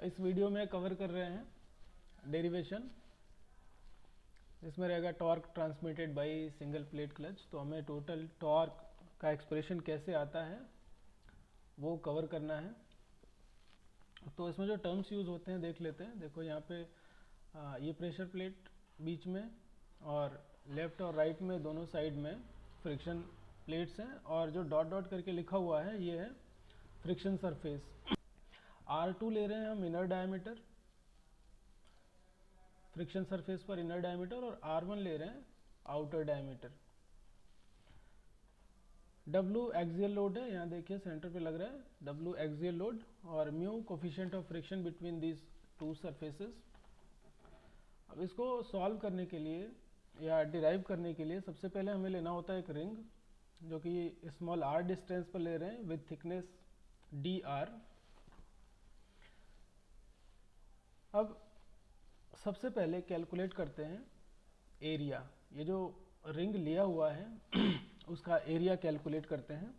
इस वीडियो में कवर कर रहे हैं डेरिवेशन। इसमें रहेगा torque transmitted by single plate clutch. तो हमें टोटल टॉर्क का एक्सप्रेशन कैसे आता है वो कवर करना है। तो इसमें जो टर्म्स यूज़ होते हैं देख लेते हैं। देखो यहाँ पे ये प्रेशर प्लेट बीच में और लेफ़्ट और राइट में दोनों साइड में फ्रिक्शन प्लेट्स हैं, और जो डॉट डॉट करके लिखा हुआ है ये है फ्रिक्शन सरफेस। R2 ले रहे हैं हम इनर डायमीटर फ्रिक्शन सरफेस पर इनर डायमीटर, और R1 ले रहे हैं outer diameter. W axial load है, यहाँ देखिए सेंटर पे लग रहा है W एक्सियल लोड, और mu coefficient of friction between these two surfaces. अब इसको सॉल्व करने के लिए या डिराइव करने के लिए सबसे पहले हमें लेना होता है एक रिंग जो कि स्मॉल r डिस्टेंस पर ले रहे हैं विथ थिकनेस dr। अब सबसे पहले कैलकुलेट करते हैं एरिया। ये जो रिंग लिया हुआ है उसका एरिया कैलकुलेट करते हैं।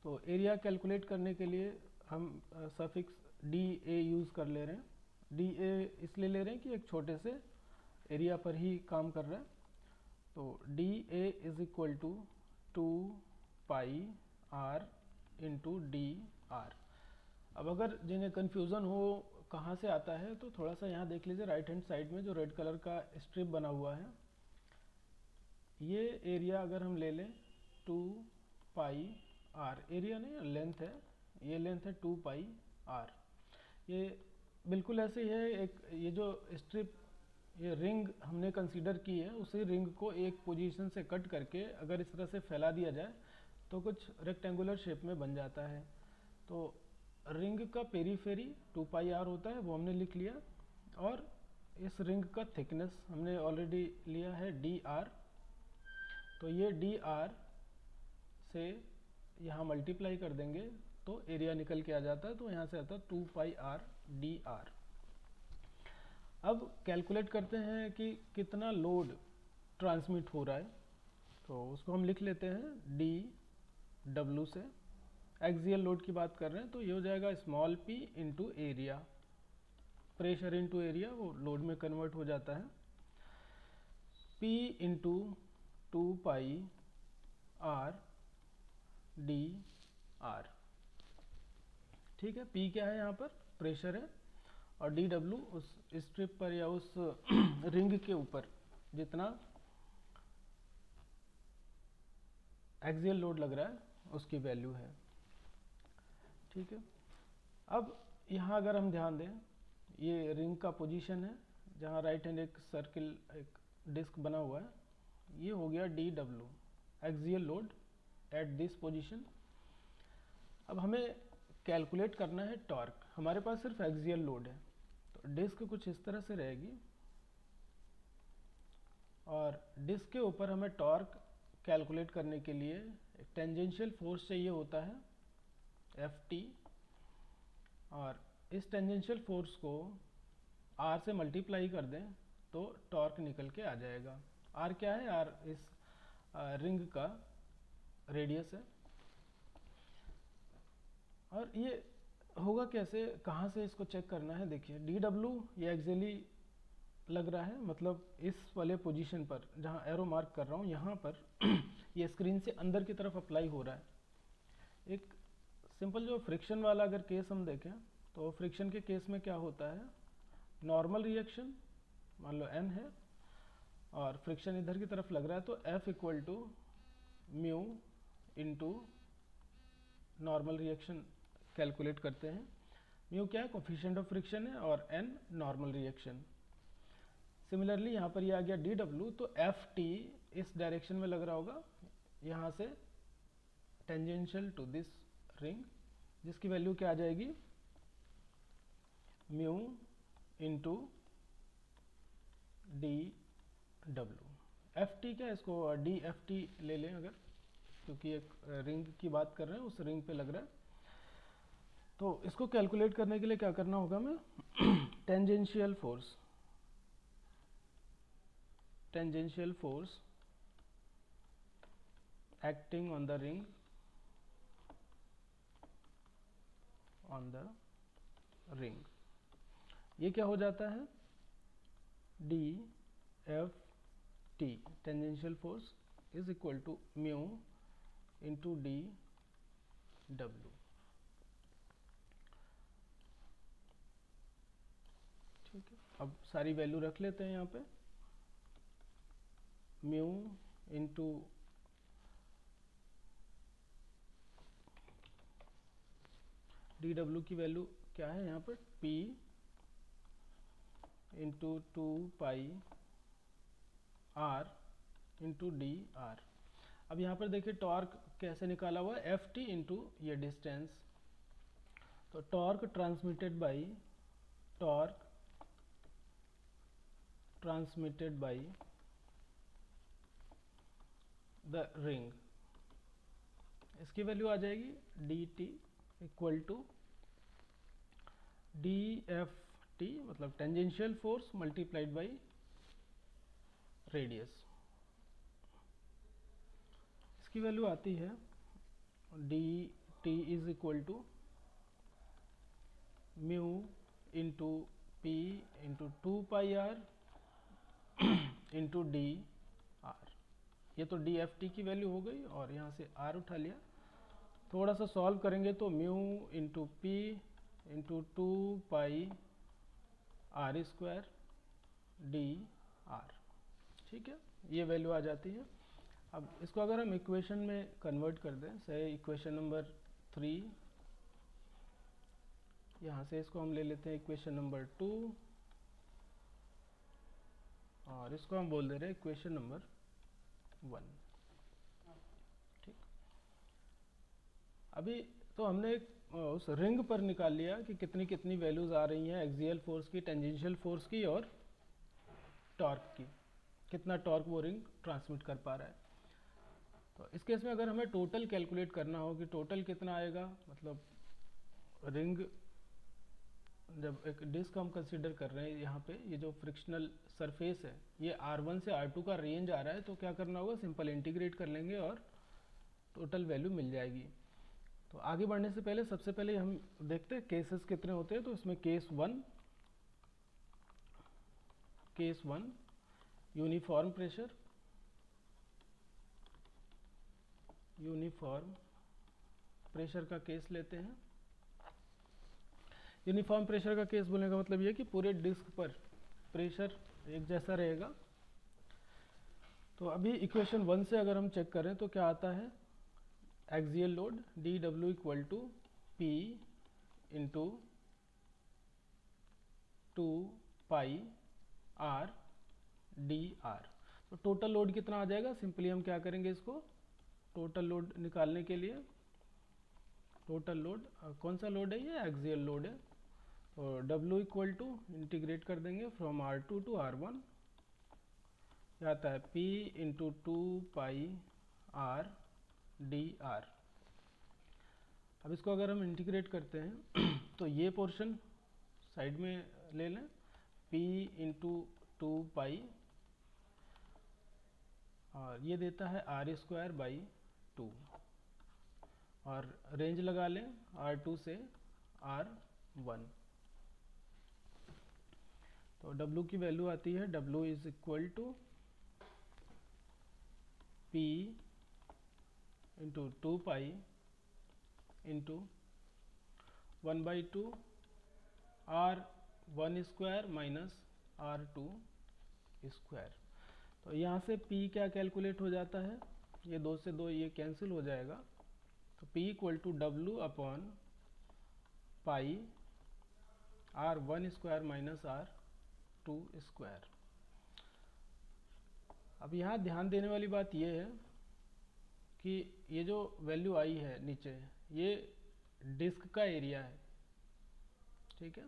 तो एरिया कैलकुलेट करने के लिए हम सफिक्स डी ए यूज़ कर ले रहे हैं। डी ए इसलिए ले रहे हैं कि एक छोटे से एरिया पर ही काम कर रहा है। तो D A is equal to 2 pi R into D R. अब अगर जिन्हें कन्फ्यूज़न हो कहाँ से आता है तो थोड़ा सा यहाँ देख लीजिए, राइट हैंड साइड में जो रेड कलर का स्ट्रिप बना हुआ है, ये एरिया अगर हम ले लें 2 पाई आर, एरिया नहीं लेंथ है, ये लेंथ है 2 पाई आर। ये बिल्कुल ऐसे ही है। एक ये जो स्ट्रिप ये रिंग हमने कंसीडर की है, उसी रिंग को एक पोजीशन से कट करके अगर इस तरह से फैला दिया जाए तो कुछ रेक्टेंगुलर शेप में बन जाता है। तो रिंग का पेरीफेरी 2 पाई आर होता है, वो हमने लिख लिया, और इस रिंग का थिकनेस हमने ऑलरेडी लिया है डी आर। तो ये डी आर से यहाँ मल्टीप्लाई कर देंगे तो एरिया निकल के आ जाता है। तो यहाँ से आता है 2 पाई आर डी आर। अब कैलकुलेट करते हैं कि कितना लोड ट्रांसमिट हो रहा है। तो उसको हम लिख लेते हैं डी डब्ल्यू से। एक्सियल लोड की बात कर रहे हैं तो ये हो जाएगा small P into area. Pressure into area वो लोड में कन्वर्ट हो जाता है। P into 2 pi R D R. ठीक है, पी क्या है यहाँ पर प्रेशर है, और डी डब्ल्यू उस स्ट्रिप पर या उस रिंग के ऊपर जितना एक्सियल लोड लग रहा है उसकी वैल्यू है। ठीक है, अब यहाँ अगर हम ध्यान दें, ये रिंग का पोजीशन है जहाँ राइट हैंड एक सर्किल एक डिस्क बना हुआ है, ये हो गया D W axial load at this position. अब हमें कैलकुलेट करना है टॉर्क। हमारे पास सिर्फ एक्सियल लोड है, तो डिस्क कुछ इस तरह से रहेगी, और डिस्क के ऊपर हमें टॉर्क कैलकुलेट करने के लिए एक टेंजेंशियल फोर्स चाहिए होता है एफ टी, और इस टेंजेंशियल फोर्स को आर से मल्टीप्लाई कर दें तो टॉर्क निकल के आ जाएगा। आर क्या है, आर इस रिंग का रेडियस है। और ये होगा कैसे, कहाँ से इसको चेक करना है, देखिए डी डब्ल्यू ये एक्चुअली लग रहा है, मतलब इस वाले पोजीशन पर जहाँ एरो मार्क कर रहा हूँ यहाँ पर ये स्क्रीन से अंदर की तरफ अप्लाई हो रहा है। एक सिंपल जो फ्रिक्शन वाला अगर केस हम देखें तो फ्रिक्शन के केस में क्या होता है, नॉर्मल रिएक्शन मान लो n है और फ्रिक्शन इधर की तरफ लग रहा है, तो F equal to mu into normal reaction calculate करते हैं। म्यू क्या है, कोफिशिएंट ऑफ फ्रिक्शन है, और n नॉर्मल रिएक्शन। सिमिलरली यहाँ पर ये आ गया डी डब्ल्यू, तो एफ टी इस डायरेक्शन में लग रहा होगा, यहाँ से टेंजेंशियल टू दिस रिंग, जिसकी वैल्यू क्या आ जाएगी, mu into D W. F T क्या है, इसको डी एफ टी ले लें अगर, क्योंकि एक रिंग की बात कर रहे हैं, उस रिंग पे लग रहा है। तो इसको कैलकुलेट करने के लिए क्या करना होगा हमें, tangential force acting on the ring ring. ये क्या हो जाता है, D F T tangential force is equal to mu into D W. ठीक है, अब सारी वैल्यू रख लेते हैं यहाँ पे। म्यू इंटू डी डब्ल्यू की वैल्यू क्या है यहाँ पर, P into 2 pi R into D R. अब यहाँ पर देखिए टॉर्क कैसे निकाला हुआ है, एफ टी इंटू ये डिस्टेंस। तो torque transmitted by the ring, इसकी वैल्यू आ जाएगी D T equal to D F T, मतलब tangential force multiplied by radius. इसकी वैल्यू आती है D T is equal to mu into P into 2 pi R into D R. ये तो D F T की value हो गई और यहाँ से R उठा लिया। थोड़ा सा सॉल्व करेंगे तो mu into P into 2 pi R square D R. ठीक है, ये वैल्यू आ जाती है। अब इसको अगर हम इक्वेशन में कन्वर्ट कर दें, से इक्वेशन नंबर 3, यहाँ से इसको हम ले लेते हैं इक्वेशन नंबर 2 और इसको हम बोल दे रहे हैं इक्वेशन नंबर 1। ठीक, अभी तो हमने एक उस रिंग पर निकाल लिया कि कितनी कितनी वैल्यूज आ रही हैं एक्सियल फोर्स की, टेंजेंशियल फोर्स की और टॉर्क की, कितना टॉर्क वो रिंग ट्रांसमिट कर पा रहा है। तो इस केस में अगर हमें टोटल कैलकुलेट करना हो कि टोटल कितना आएगा, मतलब रिंग जब एक डिस्क हम कंसीडर कर रहे हैं, यहाँ पे ये जो फ्रिक्शनल सरफेस है ये R1 से R2 का रेंज आ रहा है, तो क्या करना होगा, सिंपल इंटीग्रेट कर लेंगे और टोटल वैल्यू मिल जाएगी। तो आगे बढ़ने से पहले सबसे पहले हम देखते हैं केसेस कितने होते हैं। तो इसमें केस वन यूनिफॉर्म प्रेशर का केस लेते हैं। यूनिफॉर्म प्रेशर का केस बोलने का मतलब ये कि पूरे डिस्क पर प्रेशर एक जैसा रहेगा। तो अभी इक्वेशन 1 से अगर हम चेक करें तो क्या आता है, axial load D W equal to P into 2 pi R D R. तो टोटल लोड कितना आ जाएगा, सिंपली हम क्या करेंगे, इसको टोटल लोड निकालने के लिए, टोटल लोड कौन सा लोड है, ये एक्सियल लोड है। तो W इक्वल टू इंटीग्रेट कर देंगे फ्रॉम R2 टू R1, क्या आता है P into 2 pi R D R. अब इसको अगर हम इंटीग्रेट करते हैं तो ये पोर्शन साइड में ले लें, P इंटू 2 पाई और ये देता है R स्क्वायर बाई 2 और रेंज लगा लें R2 से R1। तो W की वैल्यू आती है, W is equal to P into 2 pi into 1/2 R1 square minus R2 square. तो यहाँ से P क्या कैलकुलेट हो जाता है, ये 2 से 2 ये कैंसिल हो जाएगा। तो P equal to W upon pi R1 square minus R2 square. अब यहाँ ध्यान देने वाली बात ये है कि ये जो वैल्यू आई है नीचे, ये डिस्क का एरिया है। ठीक है,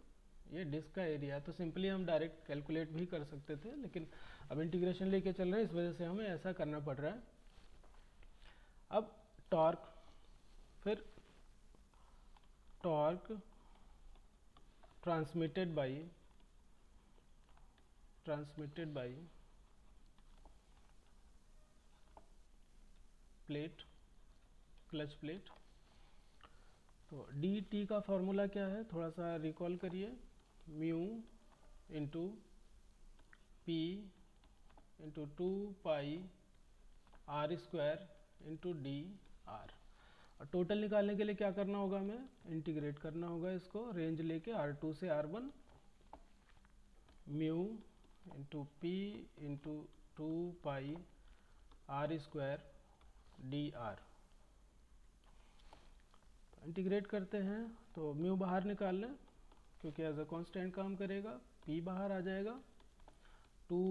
ये डिस्क का एरिया है, तो सिंपली हम डायरेक्ट कैलकुलेट भी कर सकते थे, लेकिन अब इंटीग्रेशन लेके चल रहे हैं, इस वजह से हमें ऐसा करना पड़ रहा है। अब टॉर्क, फिर torque transmitted by plate, clutch plate तो डी टी का फॉर्मूला क्या है, थोड़ा सा रिकॉल करिए, mu into P into 2 pi R square into D R. और टोटल निकालने के लिए क्या करना होगा, हमें इंटीग्रेट करना होगा इसको, रेंज लेके R2 से R1, mu into P into 2 pi R square D R. Integrate करते हैं तो म्यू बाहर निकाल लें क्योंकि एज अ कांस्टेंट काम करेगा, पी बाहर आ जाएगा 2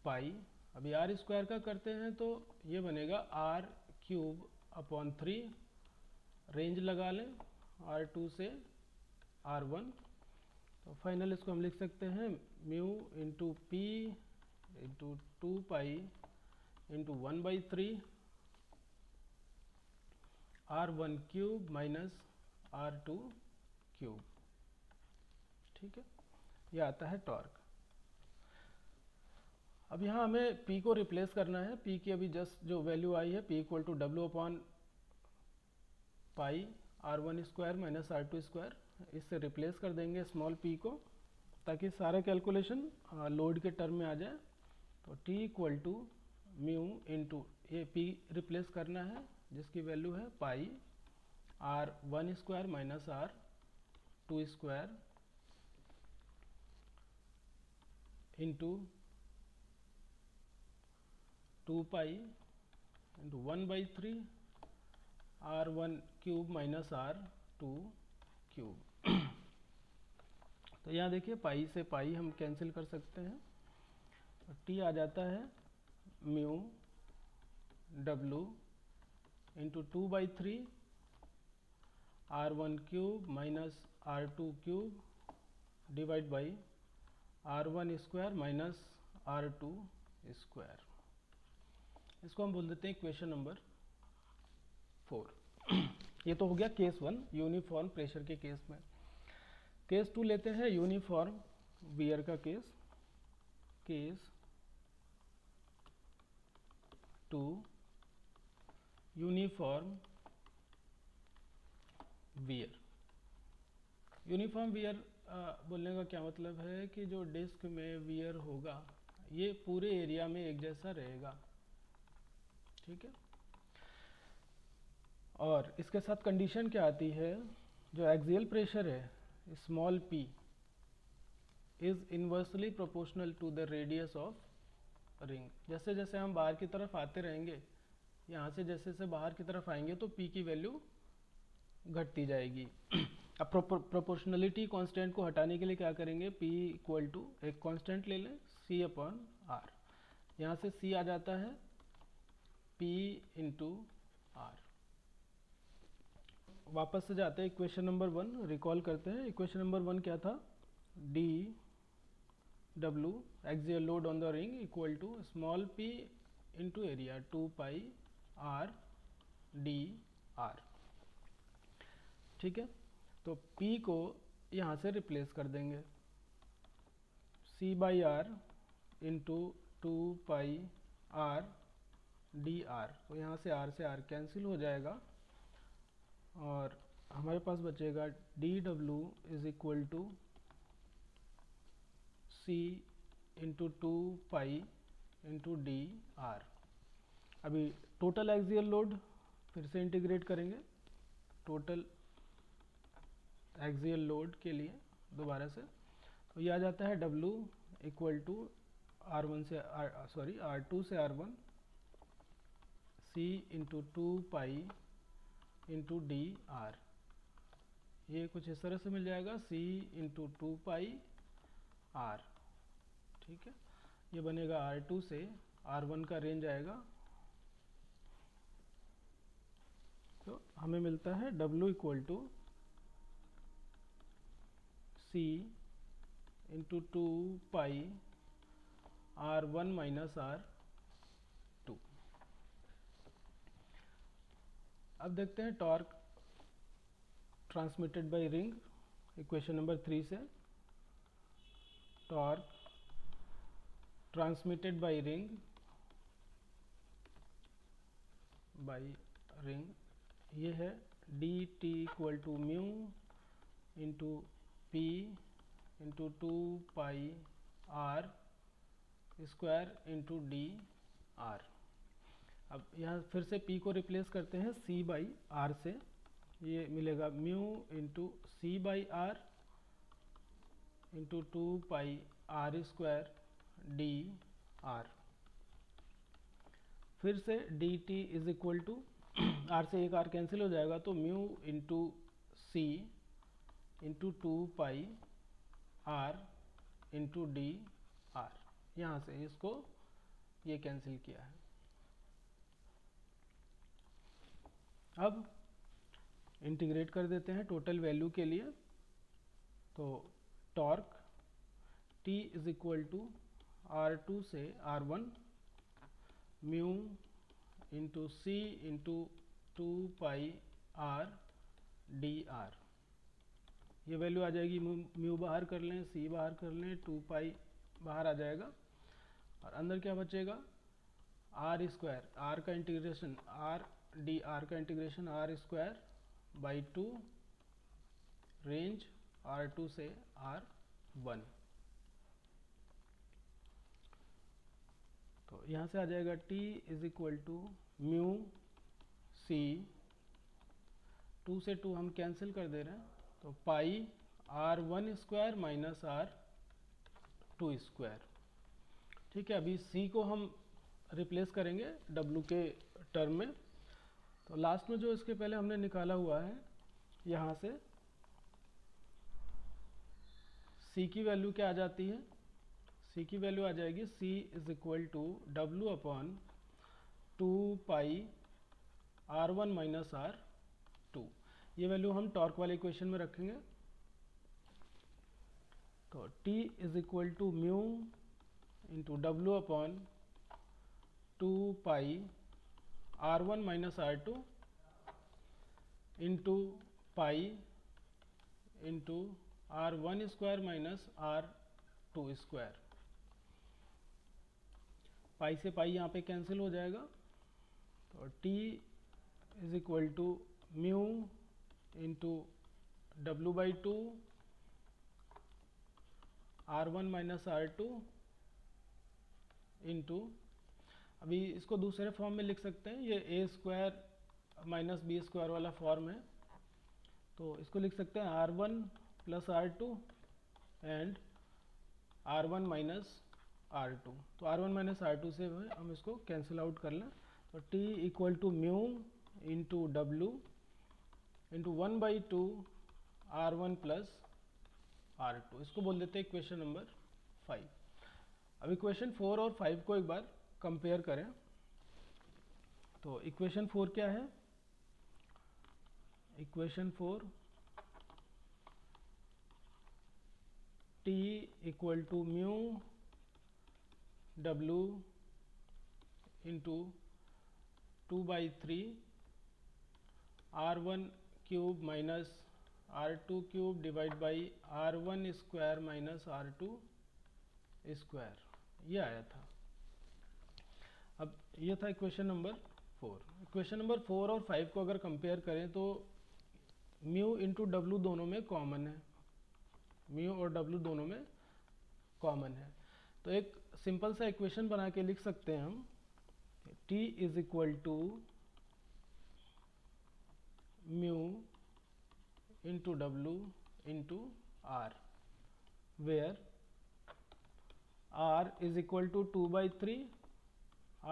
पाई। अभी आर स्क्वायर का करते हैं तो ये बनेगा R³ अपॉन 3, रेंज लगा लें R2 से R1। तो फाइनल इसको हम लिख सकते हैं mu into P into 2 pi into 1/3 R1³ minus R2³। ठीक है, ये आता है टॉर्क। अब यहाँ हमें P को रिप्लेस करना है। P की अभी जस्ट जो वैल्यू आई है, P equal to W upon pi R1² minus R2², इससे रिप्लेस कर देंगे स्मॉल p को ताकि सारा कैलकुलेशन लोड के टर्म में आ जाए। तो T equal to mu into ये P रिप्लेस करना है जिसकी वैल्यू है pi R1² minus R2² into 2 pi into 1/3 R1³ minus R2³। तो यहाँ देखिए पाई से पाई हम कैंसिल कर सकते हैं, टी आ जाता है mu W into 2/3 R1³ minus R2³ divide by R1² minus R2²। इसको हम बोल देते हैं इक्वेशन नंबर 4। ये तो हो गया केस 1 यूनिफॉर्म प्रेशर के केस में। केस 2 लेते हैं यूनिफॉर्म वियर का case. Case 2 uniform wear. Uniform wear बोलने का क्या मतलब है कि जो डिस्क में वियर होगा ये पूरे एरिया में एक जैसा रहेगा। ठीक है, और इसके साथ कंडीशन क्या आती है, जो एक्सियल प्रेशर है small p is inversely proportional to the radius of ring. जैसे जैसे हम बाहर की तरफ आते रहेंगे, यहाँ से जैसे जैसे बाहर की तरफ आएंगे तो p की वैल्यू घटती जाएगी। अब प्रोपोर्शनलिटी कांस्टेंट को हटाने के लिए क्या करेंगे, p इक्वल टू एक कांस्टेंट ले लें c अपॉन r। यहाँ से c आ जाता है p इंटू आर। वापस से जाते हैं इक्वेशन नंबर 1, रिकॉल करते हैं। इक्वेशन नंबर 1 क्या था, D W axial load on the ring equal to small p into area 2 pi R D R. ठीक है, तो p को यहाँ से रिप्लेस कर देंगे c/r into 2 pi R D R. तो यहाँ से r कैंसिल हो जाएगा और हमारे पास बचेगा D W is equal to C into 2 pi into D R. अभी टोटल एक्सियल लोड फिर से इंटीग्रेट करेंगे, टोटल एक्सियल लोड के लिए दोबारा से। तो ये आ जाता है W इक्वल टू R2 से R1 C into 2 pi into D R. ये कुछ इस तरह से मिल जाएगा C इंटू 2 पाई आर। ठीक है, ये बनेगा R2 से R1 का रेंज आएगा। तो हमें मिलता है W equal to C into 2 pi R1 minus R2। अब देखते हैं torque transmitted by ring equation number 3 से। टॉर्क ट्रांसमिटेड बाय रिंग ये है D T equal to mu into P into 2 pi R square into D R. अब यहाँ फिर से p को रिप्लेस करते हैं c बाई आर से, ये मिलेगा mu into C by R into 2 pi R square D R. फिर से D T is equal to R से एक आर कैंसिल हो जाएगा, तो mu into C into 2 pi R into D R. यहाँ से इसको ये कैंसिल किया है। अब इंटीग्रेट कर देते हैं टोटल वैल्यू के लिए, तो torque T is equal to R2 से R1 mu into C into 2 pi R D R. ये वैल्यू आ जाएगी, म्यू बाहर कर लें, सी बाहर कर लें, 2 पाई बाहर आ जाएगा और अंदर क्या बचेगा, आर स्क्वायर, आर का इंटीग्रेशन आर डी आर का integration R square by 2 range R2 से R1। तो यहाँ से आ जाएगा T is equal to mu C, 2 से 2 हम कैंसिल कर दे रहे हैं, तो पाई R1 square minus R2 square. ठीक है, अभी C को हम रिप्लेस करेंगे W के टर्म में। तो लास्ट में जो इसके पहले हमने निकाला हुआ है, यहाँ से C की वैल्यू क्या आ जाती है, C की वैल्यू आ जाएगी C is equal to W upon 2 pi R1 minus R2। ये वैल्यू हम टॉर्क वाले इक्वेशन में रखेंगे। तो T is equal to mu into W upon 2 pi R1 minus R2 into pi into R1 square minus R2 square. Pi से pi यहाँ पे cancel हो जाएगा, तो T is equal to mu into W by 2 R1 minus R2 into, अभी इसको दूसरे form में लिख सकते हैं, ये A square minus B square वाला फॉर्म है, तो इसको लिख सकते हैं R1 plus R2 and R1 minus R2। तो R1 माइनस R2 से हम इसको कैंसिल आउट कर लें, तो T equal to mu into W into 1/2 R1 plus R2। इसको बोल देते हैं इक्वेशन नंबर 5। अब इक्वेशन 4 और 5 को एक बार कंपेयर करें, तो इक्वेशन 4 क्या है, equation 4 T equal to mu W into 2/3 R1 cube minus R2 cube divide by R1 square minus R2 square, ये आया था। अब ये था इक्वेशन नंबर 4। इक्वेशन नंबर 4 और 5 को अगर कंपेयर करें तो म्यू इंटू डब्लू दोनों में कॉमन है, म्यू और डब्लू दोनों में कॉमन है, तो एक सिंपल सा इक्वेशन बना के लिख सकते हैं हम, T is equal to mu into W into R, where R is equal to 2/3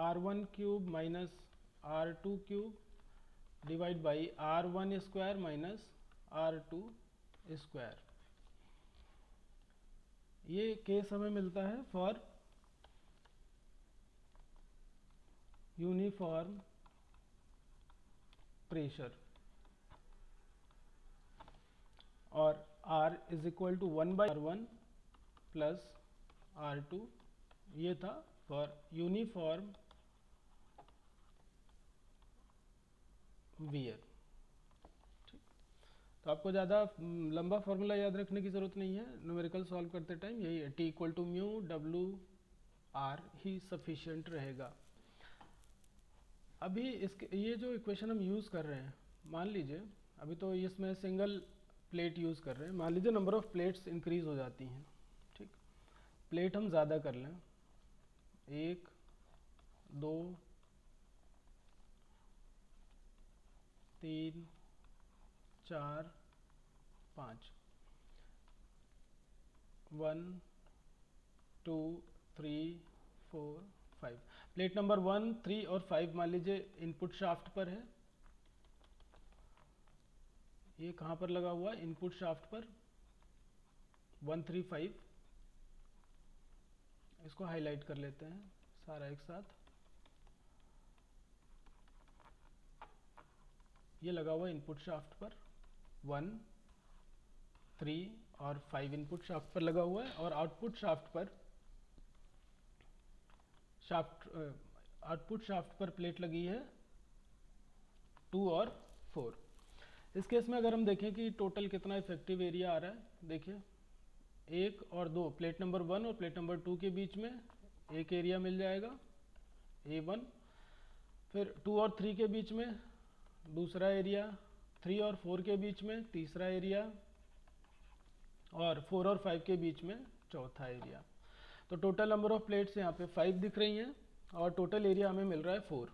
R1 cube minus R2 cube divide by R1 square minus R2 square. ये केस हमें मिलता है फॉर यूनिफॉर्म प्रेशर, और R is equal to 1/R1 plus R2, ये था for uniform wear. तो आपको ज़्यादा लंबा फॉर्मूला याद रखने की ज़रूरत नहीं है, न्यूमेरिकल सॉल्व करते टाइम यही है, T equal to mu W R ही सफिशिएंट रहेगा। अभी इसके ये जो इक्वेशन हम यूज़ कर रहे हैं, मान लीजिए अभी तो इसमें सिंगल प्लेट यूज़ कर रहे हैं। मान लीजिए नंबर ऑफ़ प्लेट्स इंक्रीज़ हो जाती हैं, ठीक, प्लेट हम ज़्यादा कर लें, 1 2 3 4 5, 1 2 3 4 5। प्लेट नंबर 1 3 और 5 मान लीजिए इनपुट शाफ्ट पर है। ये कहाँ पर लगा हुआ है? इनपुट शाफ्ट पर 1 3 5। इसको हाईलाइट कर लेते हैं सारा एक साथ। ये लगा हुआ इनपुट शाफ्ट पर 1 3 और 5 इनपुट शाफ्ट पर लगा हुआ है, और आउटपुट शाफ्ट पर प्लेट लगी है 2 और 4। इस केस में अगर हम देखें कि टोटल कितना इफेक्टिव एरिया आ रहा है, देखिए 1 और 2 प्लेट नंबर 1 और प्लेट नंबर 2 के बीच में एक एरिया मिल जाएगा A1, फिर 2 और 3 के बीच में दूसरा एरिया, 3 और 4 के बीच में तीसरा एरिया, और 4 और 5 के बीच में चौथा एरिया। तो टोटल नंबर ऑफ प्लेट्स यहाँ पे 5 दिख रही हैं और टोटल एरिया हमें मिल रहा है 4।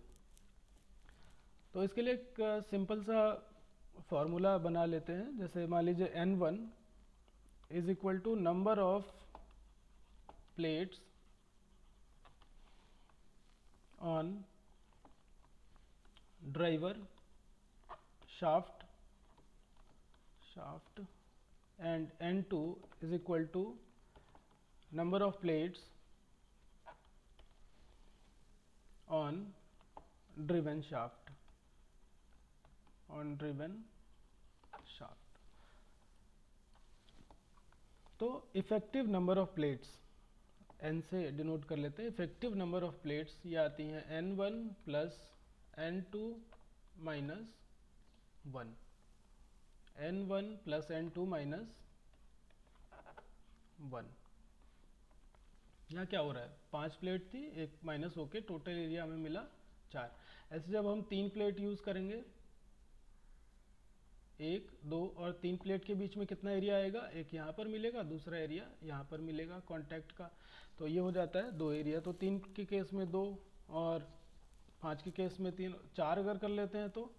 तो इसके लिए एक सिंपल सा फॉर्मूला बना लेते हैं। जैसे मान लीजिए N1 is equal to number of plates on driver shaft and N2 is equal to number of plates on driven shaft, तो effective number of plates N से डिनोट कर लेते हैं। इफेक्टिव नंबर ऑफ प्लेट्स ये आती हैं N1 plus N2 minus 1, N1 plus N2 minus 1। यहाँ क्या हो रहा है? 5 प्लेट थी, एक माइनस होके टोटल एरिया हमें मिला 4। ऐसे जब हम 3 प्लेट यूज़ करेंगे, 1 2 और 3 प्लेट के बीच में कितना एरिया आएगा? एक यहाँ पर मिलेगा, दूसरा एरिया यहाँ पर मिलेगा कॉन्टैक्ट का। तो ये हो जाता है 2 एरिया। तो 3 के केस में 2 और 5 के केस में 3, 4 अगर कर लेते हैं तो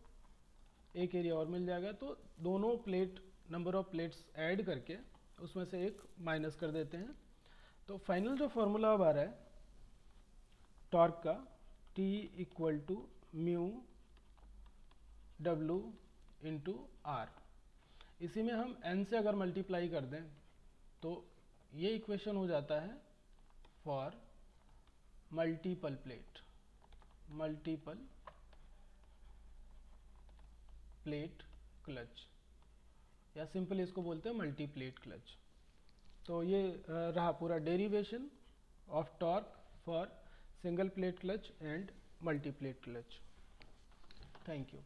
एक एरिया और मिल जाएगा। तो दोनों plate number of plates add करके उसमें से एक माइनस कर देते हैं। तो फाइनल जो फॉर्मूला अब आ रहा है टॉर्क का, T equal to mu W into R. इसी में हम n से अगर मल्टीप्लाई कर दें तो ये इक्वेशन हो जाता है फॉर मल्टीपल प्लेट क्लच, या सिंपल इसको बोलते हैं मल्टी प्लेट क्लच। तो ये रहा पूरा derivation of torque for single plate clutch and multi plate clutch. Thank you.